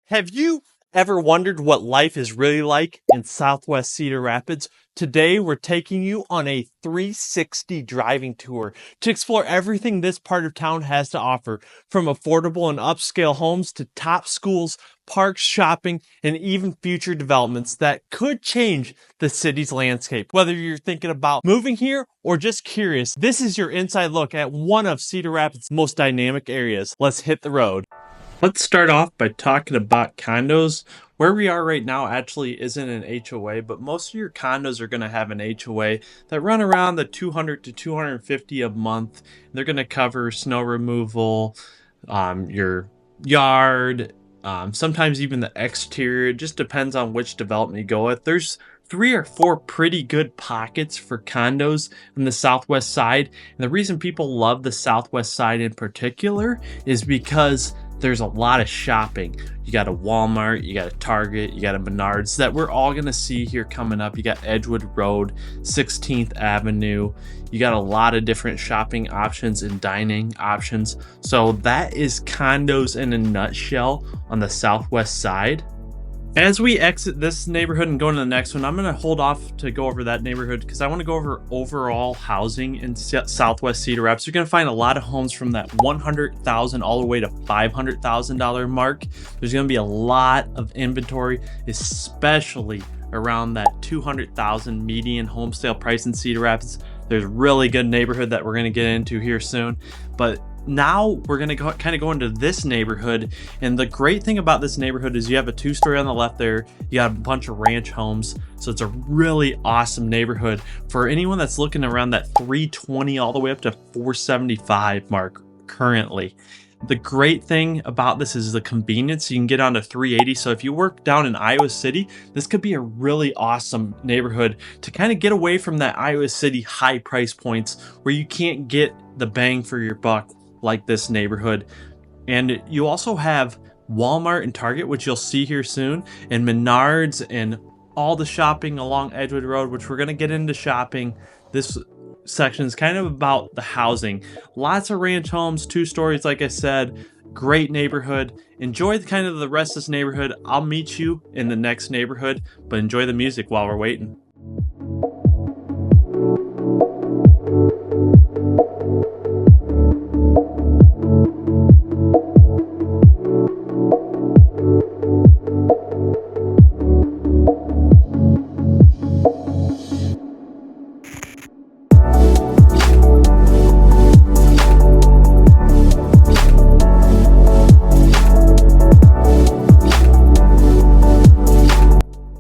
Have you ever wondered what life is really like in Southwest Cedar Rapids? Today, we're taking you on a 360 driving tour to explore everything this part of town has to offer, from affordable and upscale homes to top schools, parks, shopping, and even future developments that could change the city's landscape. Whether you're thinking about moving here or just curious, this is your inside look at one of Cedar Rapids' most dynamic areas. Let's hit the road. Let's start off by talking about condos. Where we are right now actually isn't an HOA, but most of your condos are going to have an HOA that run around the 200 to 250 a month. They're going to cover snow removal, your yard, sometimes even the exterior. It just depends on which development you go with. There's 3 or 4 pretty good pockets for condos on the southwest side. And the reason people love the southwest side in particular is because there's a lot of shopping. You got a Walmart, you got a Target, you got a Menards that we're all gonna see here coming up. You got Edgewood Road, 16th Avenue. You got a lot of different shopping options and dining options. So that is condos in a nutshell on the southwest side. As we exit this neighborhood and go into the next one, I'm going to hold off to go over that neighborhood because I want to go over overall housing in Southwest Cedar Rapids. You're going to find a lot of homes from that $100,000 all the way to $500,000 mark. There's going to be a lot of inventory, especially around that $200,000 median home sale price in Cedar Rapids. There's a really good neighborhood that we're going to get into here soon, but now we're going to kind of go into this neighborhood. And the great thing about this neighborhood is you have a 2-story on the left there. You got a bunch of ranch homes. So it's a really awesome neighborhood for anyone that's looking around that 320 all the way up to 475 mark currently. The great thing about this is the convenience. You can get onto 380. So if you work down in Iowa City, this could be a really awesome neighborhood to kind of get away from that Iowa City high price points where you can't get the bang for your buck like this neighborhood. And you also have Walmart and Target, which you'll see here soon, and Menards and all the shopping along Edgewood Road, which we're going to get into shopping. This section is kind of about the housing. Lots of ranch homes, 2 stories, like I said. Great neighborhood. Enjoy kind of the rest of this neighborhood. I'll meet you in the next neighborhood, but enjoy the music while we're waiting.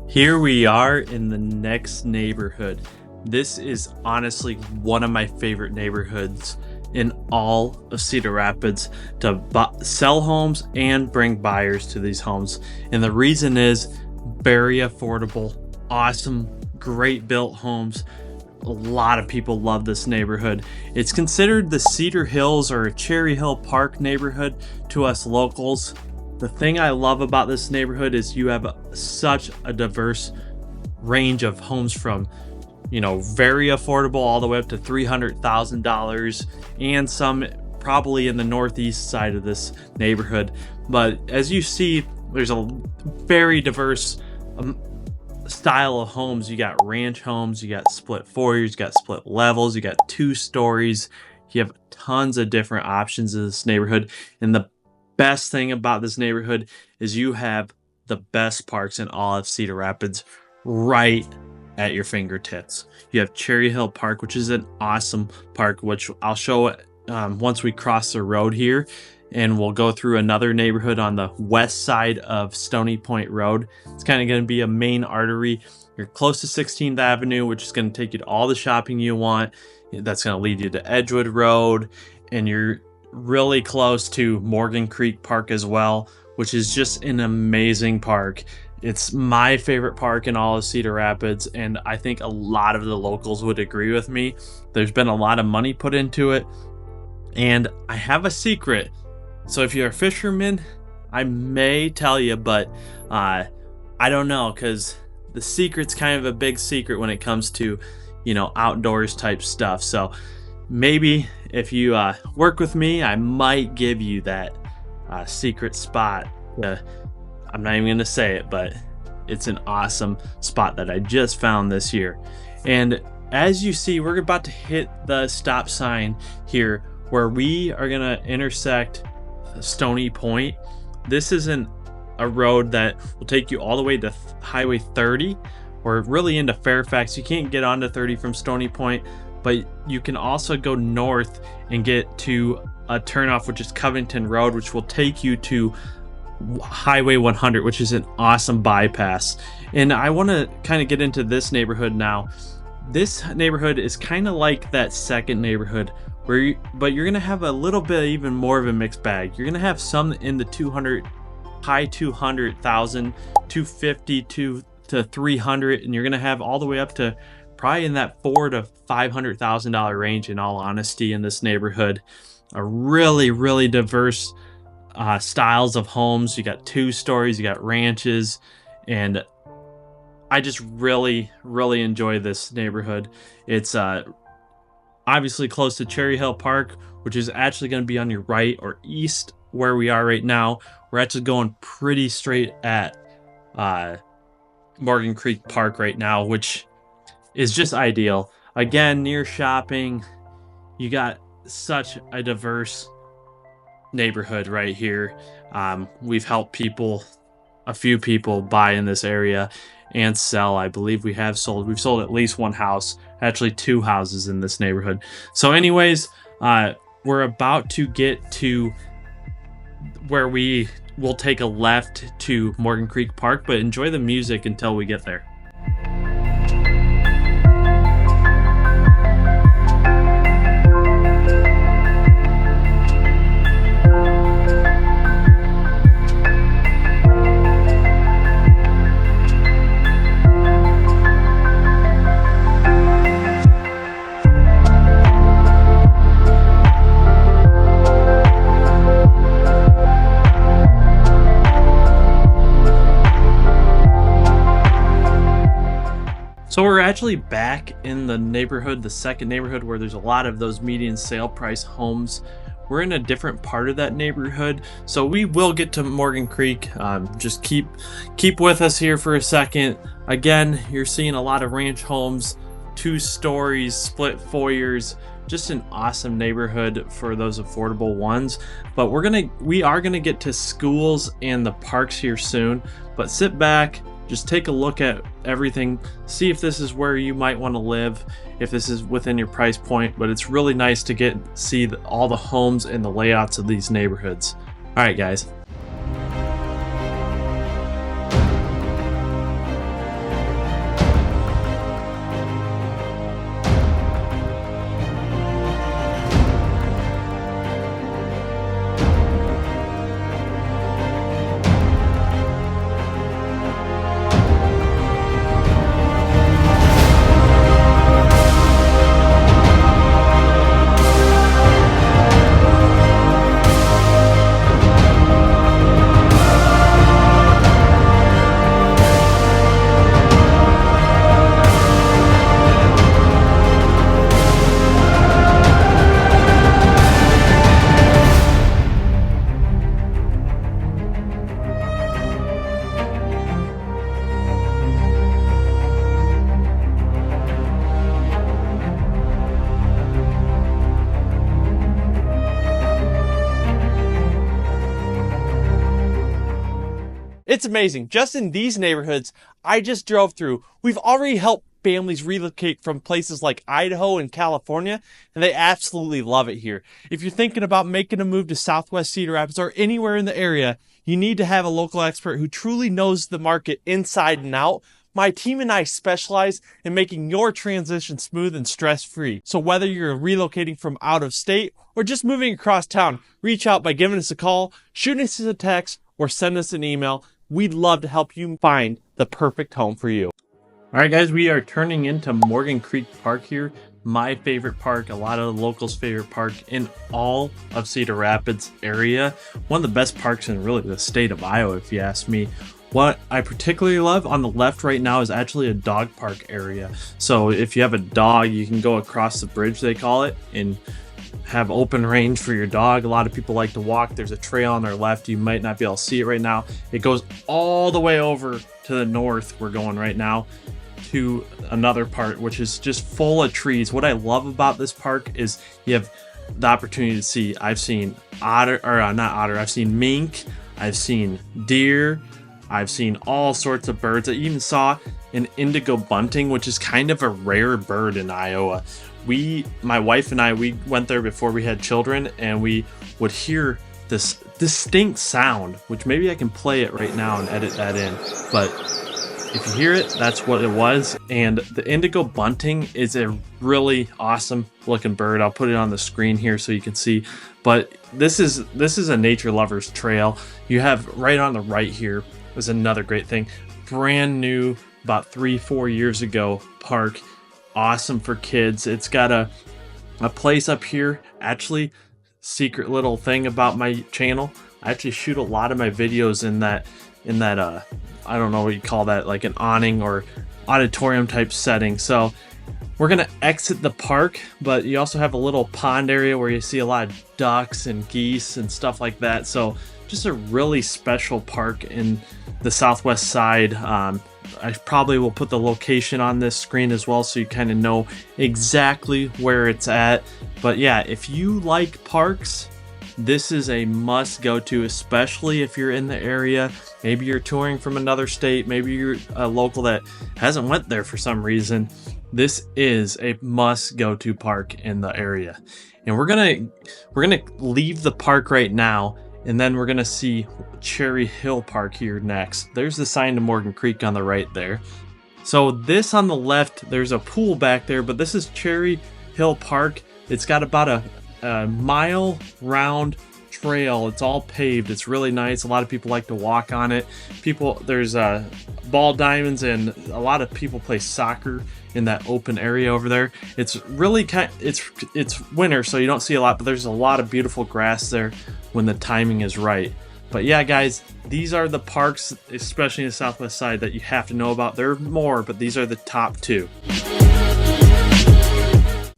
Here we are in the next neighborhood. This is honestly one of my favorite neighborhoods in all of Cedar Rapids to sell homes and bring buyers to these homes. And the reason is very affordable, awesome, great built homes. A lot of people love this neighborhood. It's considered the Cedar Hills or Cherry Hill Park neighborhood to us locals. The thing I love about this neighborhood is you have such a diverse range of homes from, very affordable all the way up to $300,000 and some probably in the northeast side of this neighborhood. But as you see, there's a very diverse style of homes. You got ranch homes, you got split foyers, you got split levels, you got 2 stories. You have tons of different options in this neighborhood. And the best thing about this neighborhood is you have the best parks in all of Cedar Rapids right at your fingertips. You have Cherry Hill Park, which is an awesome park, which I'll show once we cross the road here, and we'll go through another neighborhood on the west side of Stony Point Road. It's kind of going to be a main artery. You're close to 16th Avenue, which is going to take you to all the shopping you want. That's going to lead you to Edgewood Road, and you're really close to Morgan Creek Park as well, which is just an amazing park. It's my favorite park in all of Cedar Rapids, and I think a lot of the locals would agree with me. There's been a lot of money put into it, and I have a secret. So if you're a fisherman, I may tell you, but I don't know, because the secret's kind of a big secret when it comes to, outdoors type stuff. So maybe if you work with me, I might give you that secret spot to I'm not even going to say it, but it's an awesome spot that I just found this year. And as you see, we're about to hit the stop sign here where we are going to intersect Stony Point. This isn't a road that will take you all the way to Highway 30 or really into Fairfax. You can't get onto 30 from Stony Point, but you can also go north and get to a turnoff, which is Covington Road, which will take you to Highway 100, which is an awesome bypass. And I want to kind of get into this neighborhood now. This neighborhood is kind of like that second neighborhood but you're gonna have a little bit even more of a mixed bag. You're gonna have some in the 200, high 200,000, 250 to 300, and you're gonna have all the way up to probably in that $400,000 to $500,000 range. In all honesty, in this neighborhood, a really diverse styles of homes. You got 2 stories, you got ranches, and I just really enjoy this neighborhood. It's obviously close to Cherry Hill Park, which is actually going to be on your right or east where we are right now. We're actually going pretty straight at Morgan Creek Park right now, which is just ideal. Again, near shopping, you got such a diverse neighborhood right here. We've helped a few people buy in this area and sell. I believe we've sold at least 1 house, actually 2 houses in this neighborhood. So anyways, we're about to get to where we will take a left to Morgan Creek Park, but enjoy the music until we get there. So we're actually back in the neighborhood, the second neighborhood, where there's a lot of those median sale price homes. We're in a different part of that neighborhood, so we will get to Morgan Creek. Just keep with us here for a second. Again, you're seeing a lot of ranch homes, 2 stories, split foyers, just an awesome neighborhood for those affordable ones. But we are gonna get to schools and the parks here soon. But sit back, just take a look at everything, see if this is where you might want to live, if this is within your price point. But it's really nice to see all the homes and the layouts of these neighborhoods. All right, guys. It's amazing. Just in these neighborhoods I just drove through, we've already helped families relocate from places like Idaho and California, and they absolutely love it here. If you're thinking about making a move to Southwest Cedar Rapids or anywhere in the area, you need to have a local expert who truly knows the market inside and out. My team and I specialize in making your transition smooth and stress-free. So whether you're relocating from out of state or just moving across town, reach out by giving us a call, shooting us a text, or send us an email. We'd love to help you find the perfect home for you. All right, guys, we are turning into Morgan Creek Park here. My favorite park, a lot of the locals' favorite park in all of Cedar Rapids area. One of the best parks in really the state of Iowa, if you ask me. What I particularly love on the left right now is actually a dog park area. So if you have a dog, you can go across the bridge, they call it, and have open range for your dog. A lot of people like to walk. There's a trail on their left. You might not be able to see it right now. It goes all the way over to the north. We're going right now to another part, which is just full of trees. What I love about this park is you have the opportunity to see, I've seen otter, or not otter, I've seen mink, I've seen deer, I've seen all sorts of birds. I even saw an indigo bunting, which is kind of a rare bird in Iowa. My wife and I, we went there before we had children, and we would hear this distinct sound, which maybe I can play it right now and edit that in. But if you hear it, that's what it was. And the indigo bunting is a really awesome looking bird. I'll put it on the screen here so you can see. But this is a nature lover's trail. You have right on the right here is another great thing. Brand new, about 3-4 years ago park. Awesome for kids. It's got a place up here. Actually, secret little thing about my channel, I actually shoot a lot of my videos in that I don't know what you call that, like an awning or auditorium type setting. So we're gonna exit the park, but you also have a little pond area where you see a lot of ducks and geese and stuff like that. So just a really special park in the southwest side. I probably will put the location on this screen as well, so you kind of know exactly where it's at. But yeah, if you like parks, this is a must go to, especially if you're in the area. Maybe you're touring from another state, maybe you're a local that hasn't went there for some reason. This is a must go to park in the area. And we're gonna leave the park right now, and then we're gonna see Cherry Hill Park here next. There's the sign to Morgan Creek on the right there. So this on the left, there's a pool back there, but this is Cherry Hill Park. It's got about a mile round trail. It's all paved. It's really nice. A lot of people like to walk on it. There's ball diamonds, and a lot of people play soccer in that open area over there. It's really it's winter, so you don't see a lot, but there's a lot of beautiful grass there when the timing is right. But yeah, guys, these are the parks, especially in the southwest side, that you have to know about. There are more, but these are the top 2.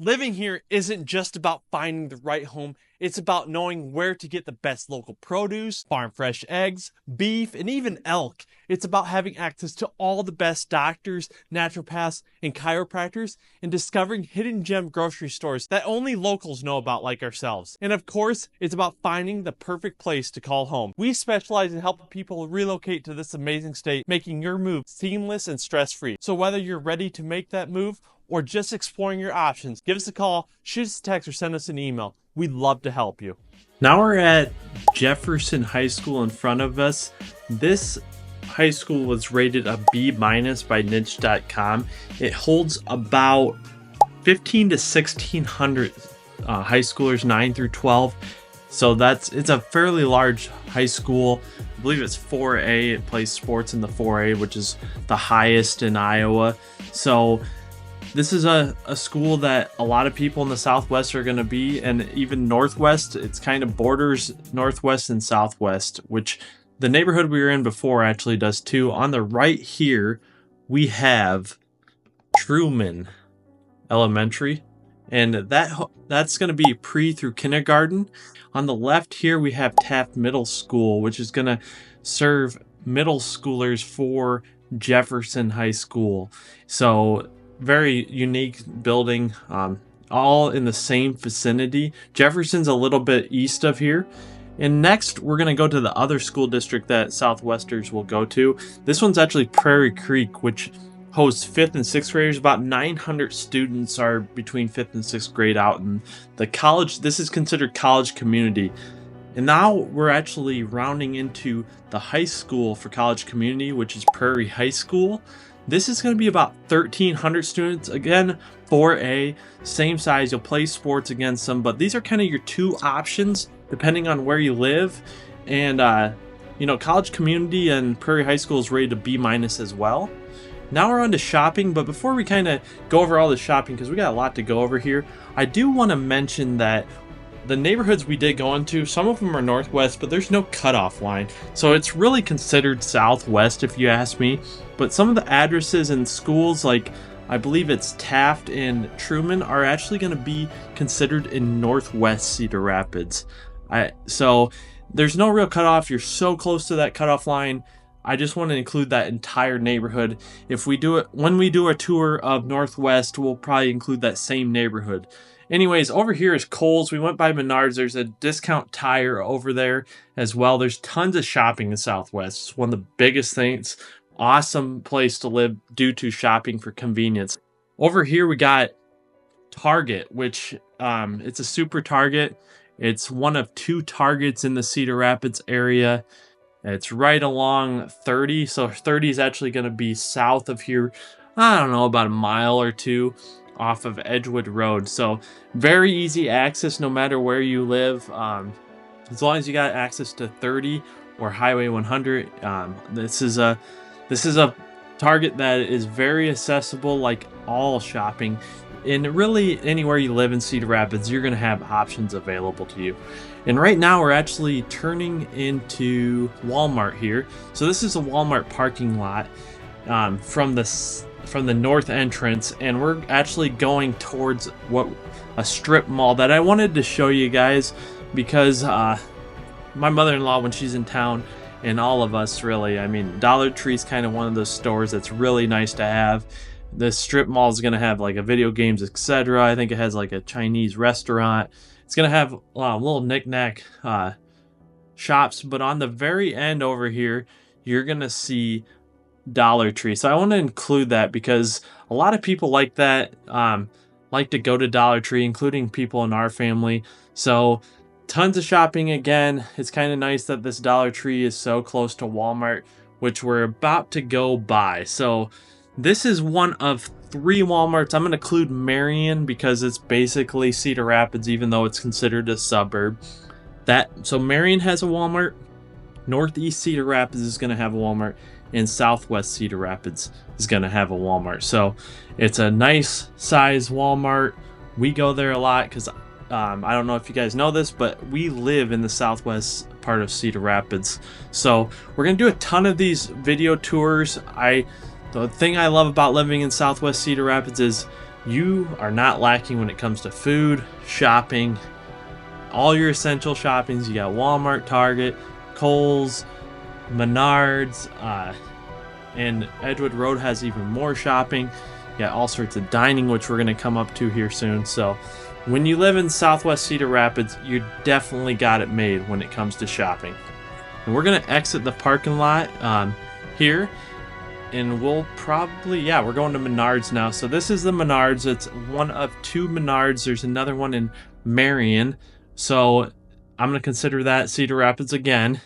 Living here isn't just about finding the right home. It's about knowing where to get the best local produce, farm fresh eggs, beef, and even elk. It's about having access to all the best doctors, naturopaths, and chiropractors, and discovering hidden gem grocery stores that only locals know about, like ourselves. And of course, it's about finding the perfect place to call home. We specialize in helping people relocate to this amazing state, making your move seamless and stress-free. So whether you're ready to make that move or just exploring your options, give us a call, shoot us a text, or send us an email. We'd love to help you. Now we're at Jefferson High School in front of us. This high school was rated a B- by niche.com. It holds about 15 to 1600 high schoolers, 9 through 12. So it's a fairly large high school. I believe it's 4A. It plays sports in the 4A, which is the highest in Iowa. So this is a school that a lot of people in the southwest are going to be, and even northwest. It's kind of borders northwest and southwest, which the neighborhood we were in before actually does too. On the right here, we have Truman Elementary, and that's going to be pre through kindergarten. On the left here, we have Taft Middle School, which is going to serve middle schoolers for Jefferson High School. So very unique building, all in the same vicinity. Jefferson's a little bit east of here. And next, we're going to go to the other school district that Southwesters will go to. This one's actually Prairie Creek, which hosts 5th and 6th graders. About 900 students are between 5th and 6th grade out in the college. This is considered college community. And now we're actually rounding into the high school for college community, which is Prairie High School. This is going to be about 1,300 students. Again, 4A, same size. You'll play sports against them, but these are kind of your 2 options depending on where you live. And, college community and Prairie High School is rated a B- as well. Now we're on to shopping, but before we kind of go over all the shopping, because we got a lot to go over here, I do want to mention that the neighborhoods we did go into, some of them are northwest, but there's no cutoff line. So it's really considered southwest if you ask me. But some of the addresses in schools, like I believe it's Taft and Truman, are actually going to be considered in Northwest Cedar Rapids. So there's no real cutoff. You're so close to that cutoff line. I just want to include that entire neighborhood. When we do a tour of Northwest, we'll probably include that same neighborhood. Anyways, over here is Kohl's. We went by Menards. There's a Discount Tire over there as well. There's tons of shopping in Southwest. It's one of the biggest things. Awesome place to live due to shopping for convenience. Over here we got Target, which it's a super Target. It's one of 2 Targets in the Cedar Rapids area. It's right along 30, so 30 is actually going to be south of here. I don't know, about a mile or 2 off of Edgewood Road. So very easy access no matter where you live. As long as you got access to 30 or Highway 100. This is a Target that is very accessible, like all shopping. And really, anywhere you live in Cedar Rapids, you're going to have options available to you. And right now, we're actually turning into Walmart here. So this is a Walmart parking lot from the north entrance, and we're actually going towards a strip mall that I wanted to show you guys because my mother-in-law, when she's in town, and all of us really, I mean, Dollar Tree is kind of one of those stores that's really nice to have. This strip mall is going to have like a video games, etc. I think it has like a Chinese restaurant. It's going to have little knick-knack shops. But on the very end over here, you're going to see Dollar Tree. So I want to include that because a lot of people like that, like to go to Dollar Tree, including people in our family. So tons of shopping again. It's kind of nice that this Dollar Tree is so close to Walmart, which we're about to go by. So this is one of 3 Walmarts. I'm going to include Marion because it's basically Cedar Rapids, even though it's considered a suburb. So Marion has a Walmart. Northeast Cedar Rapids is going to have a Walmart. And Southwest Cedar Rapids is going to have a Walmart. So it's a nice size Walmart. We go there a lot because I don't know if you guys know this, but we live in the southwest part of Cedar Rapids. So we're going to do a ton of these video tours. The thing I love about living in Southwest Cedar Rapids is you are not lacking when it comes to food, shopping, all your essential shoppings. You got Walmart, Target, Kohl's, Menards, and Edgewood Road has even more shopping. You got all sorts of dining, which we're going to come up to here soon. So when you live in Southwest Cedar Rapids, you definitely got it made when it comes to shopping. And we're going to exit the parking lot here. And we'll probably, we're going to Menards now. So this is the Menards. It's one of 2 Menards. There's another one in Marion. So I'm going to consider that Cedar Rapids again.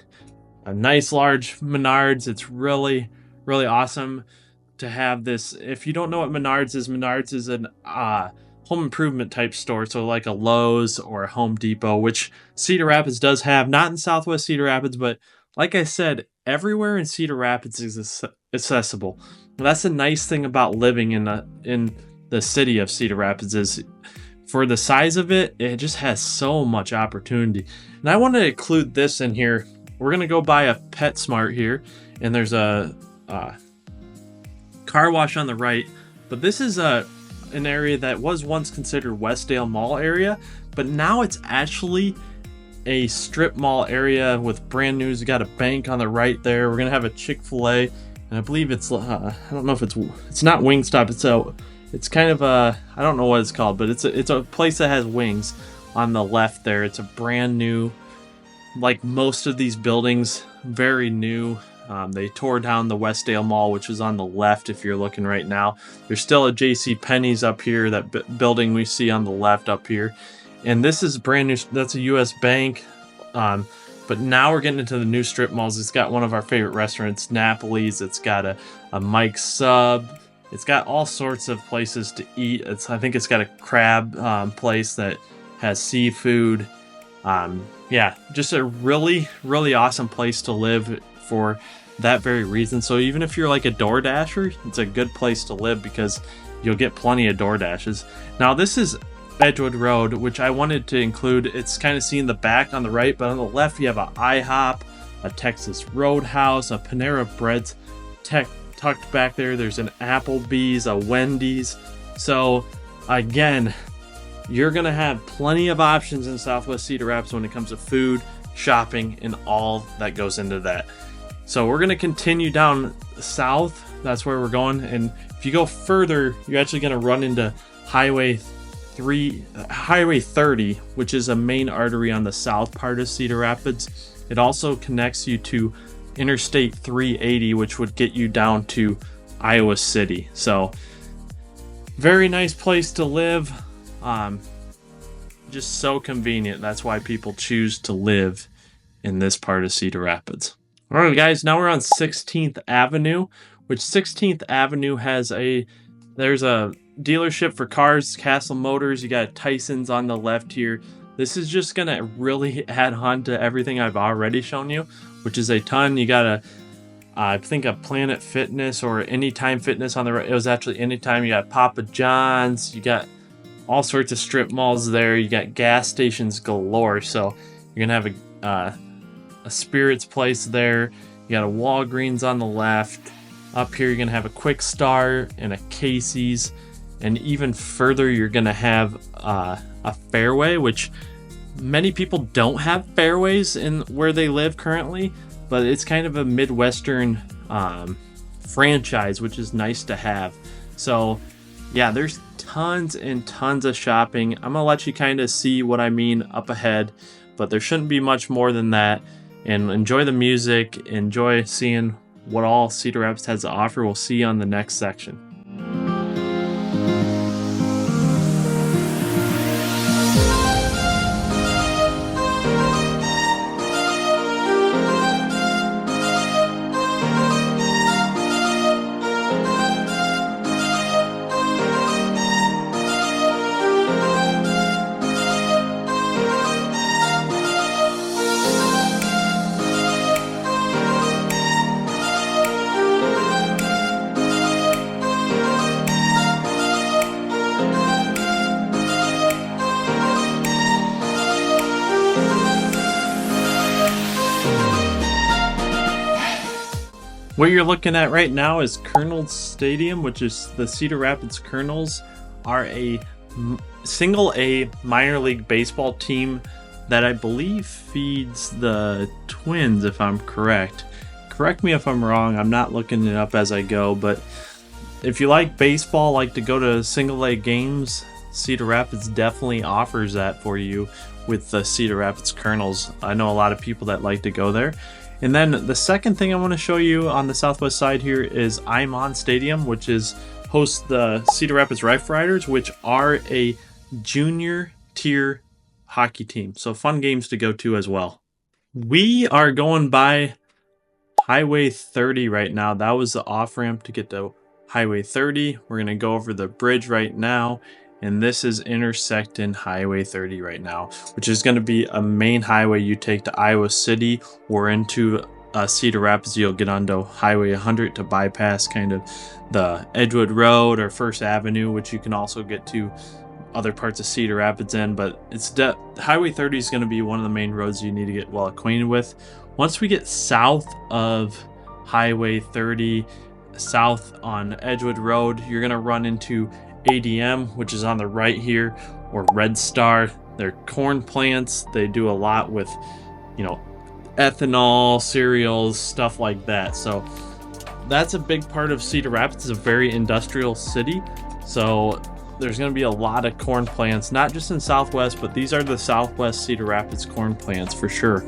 A nice large Menards. It's really, really awesome to have this. If you don't know what Menards is an home improvement type store. So like a Lowe's or a Home Depot, which Cedar Rapids does have. Not in Southwest Cedar Rapids, but like I said, everywhere in Cedar Rapids is accessible. That's a nice thing about living in the city of Cedar Rapids is for the size of it, it just has so much opportunity. And I want to include this in here. We're going to go buy a PetSmart here, and there's a car wash on the right. But this is an area that was once considered Westdale Mall area, but now it's actually a strip mall area with brand new. You got a bank on the right there. We're gonna have a Chick-fil-A, and I believe it's I don't know if it's not Wingstop. It's kind of a, I don't know what it's called, but it's a place that has wings on the left there. It's a brand new, like most of these buildings, very new. They tore down the Westdale Mall, which is on the left if you're looking right now. There's still a J.C. Penney's up here, that building we see on the left up here. And this is brand new. That's a U.S. Bank. But now we're getting into the new strip malls. It's got one of our favorite restaurants, Napoli's. It's got a Mike's Sub. It's got all sorts of places to eat. I think it's got a crab place that has seafood. Just a really, really awesome place to live for that very reason. So even if you're like a DoorDasher, it's a good place to live because you'll get plenty of DoorDashes. Now this is Edgewood Road, which I wanted to include. It's kind of seen the back on the right, but on the left you have a IHOP, a Texas Roadhouse, a Panera Bread's tucked back there. There's an Applebee's, a Wendy's. So again, you're gonna have plenty of options in Southwest Cedar Rapids when it comes to food, shopping, and all that goes into that. So we're gonna continue down south. That's where we're going. And if you go further, you're actually gonna run into Highway 30, which is a main artery on the south part of Cedar Rapids. It also connects you to Interstate 380, which would get you down to Iowa City. So very nice place to live. Just so convenient. That's why people choose to live in this part of Cedar Rapids. All right, guys, now we're on 16th Avenue, which 16th Avenue has there's a dealership for cars, Castle Motors. You got Tyson's on the left here. This is just gonna really add on to everything I've already shown you, which is a ton. You got I think a Planet Fitness or Anytime Fitness on the right. It was actually Anytime. You got Papa John's. You got all sorts of strip malls there. You got gas stations galore. So you're gonna have a Spirits place there. You got a Walgreens on the left. Up here, you're gonna have a Quick Star and a Casey's. And even further, you're going to have a Fairway, which many people don't have Fairways in where they live currently, but it's kind of a Midwestern franchise, which is nice to have. So yeah, there's tons and tons of shopping. I'm going to let you kind of see what I mean up ahead, but there shouldn't be much more than that. And enjoy the music, enjoy seeing what all Cedar Rapids has to offer. We'll see you on the next section. What you're looking at right now is Colonel's Stadium, which is the Cedar Rapids Colonels are a single A minor league baseball team that I believe feeds the Twins, if I'm correct. Correct me if I'm wrong. I'm not looking it up as I go, but if you like baseball, like to go to single A games, Cedar Rapids definitely offers that for you with the Cedar Rapids Colonels. I know a lot of people that like to go there. And then the second thing I want to show you on the southwest side here is I'm On Stadium, which hosts the Cedar Rapids Rough Riders, which are a junior tier hockey team. So fun games to go to as well. We are going by Highway 30 right now. That was the off-ramp to get to Highway 30. We're going to go over the bridge right now. And this is intersecting Highway 30 right now, which is going to be a main highway you take to Iowa City or into Cedar Rapids. You'll get onto Highway 100 to bypass kind of the Edgewood Road or First Avenue, which you can also get to other parts of Cedar Rapids in. But Highway 30 is going to be one of the main roads you need to get well acquainted with. Once we get south of Highway 30, south on Edgewood Road, you're going to run into ADM, which is on the right here, or Red Star. They're corn plants. They do a lot with, ethanol, cereals, stuff like that. So that's a big part of Cedar Rapids. It's a very industrial city. So there's going to be a lot of corn plants, not just in Southwest, but these are the Southwest Cedar Rapids corn plants for sure.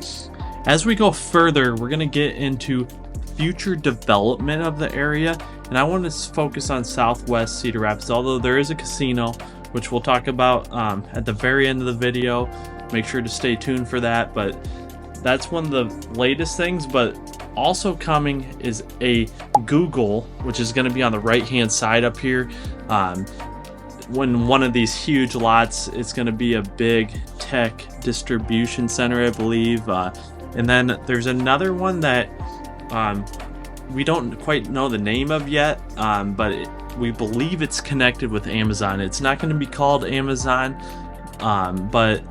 As we go further, we're going to get into future development of the area, and I want to focus on Southwest Cedar Rapids, although there is a casino, which we'll talk about at the very end of the video. Make sure to stay tuned for that, but that's one of the latest things. But also coming is a Google, which is going to be on the right hand side up here. When one of these huge lots, it's going to be a big tech distribution center, I believe. And then there's another one that we don't quite know the name of yet, but we believe it's connected with Amazon. It's not going to be called Amazon, but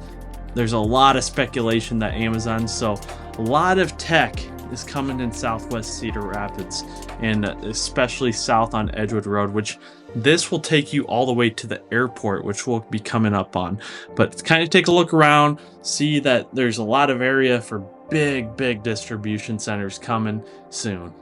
there's a lot of speculation that Amazon, so a lot of tech is coming in Southwest Cedar Rapids, and especially south on Edgewood Road, which this will take you all the way to the airport, which we'll be coming up on. But kind of take a look around, see that there's a lot of area for big distribution centers coming soon.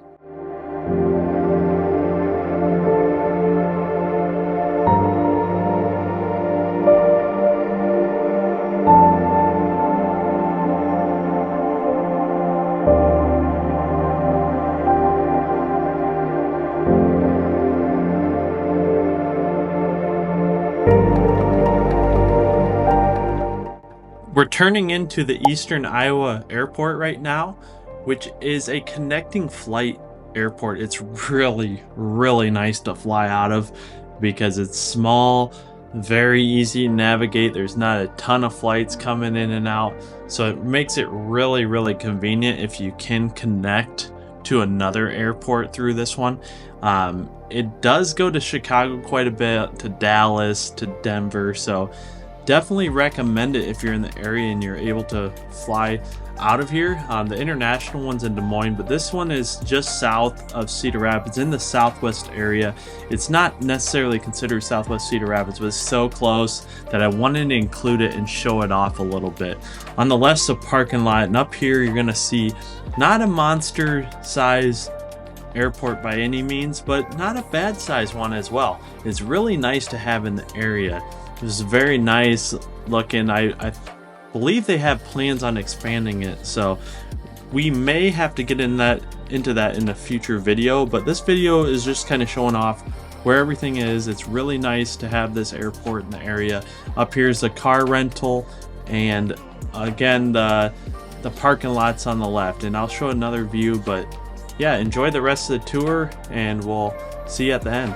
We're turning into the Eastern Iowa airport right now, which is a connecting flight airport. It's really nice to fly out of because it's small, very easy to navigate. There's not a ton of flights coming in and out, so it makes it really convenient if you can connect to another airport through this one. It does go to Chicago quite a bit, to Dallas, to Denver, so definitely recommend it if you're in the area and you're able to fly out of here. The international one's in Des Moines, but this one is just south of Cedar Rapids in the southwest area. It's not necessarily considered Southwest Cedar Rapids, but it's so close that I wanted to include it and show it off a little bit. On the left's a parking lot, and up here you're gonna see not a monster size airport by any means, but not a bad size one as well. It's really nice to have in the area. It's very nice looking. I believe they have plans on expanding it, so we may have to get into that in a future video, but this video is just kind of showing off where everything is. It's really nice to have this airport in the area. Up here's the car rental, and again the parking lots on the left, and I'll show another view. But yeah, enjoy the rest of the tour and we'll see you at the end.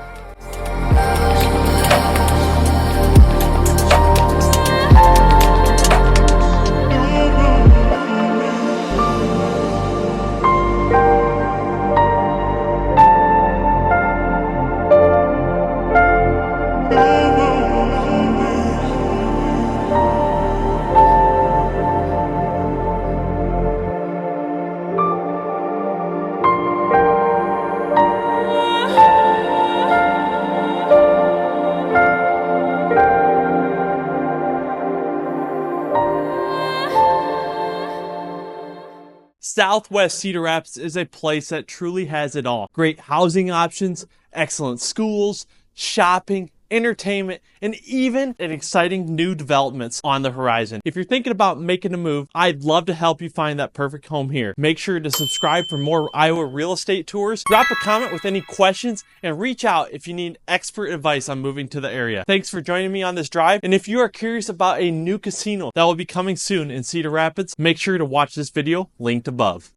Southwest Cedar Rapids is a place that truly has it all. Great housing options, excellent schools, shopping, entertainment, and even an exciting new developments on the horizon. If you're thinking about making a move, I'd love to help you find that perfect home here. Make sure to subscribe for more Iowa real estate tours. Drop a comment with any questions and reach out if you need expert advice on moving to the area. Thanks for joining me on this drive. And if you are curious about a new casino that will be coming soon in Cedar Rapids, make sure to watch this video linked above.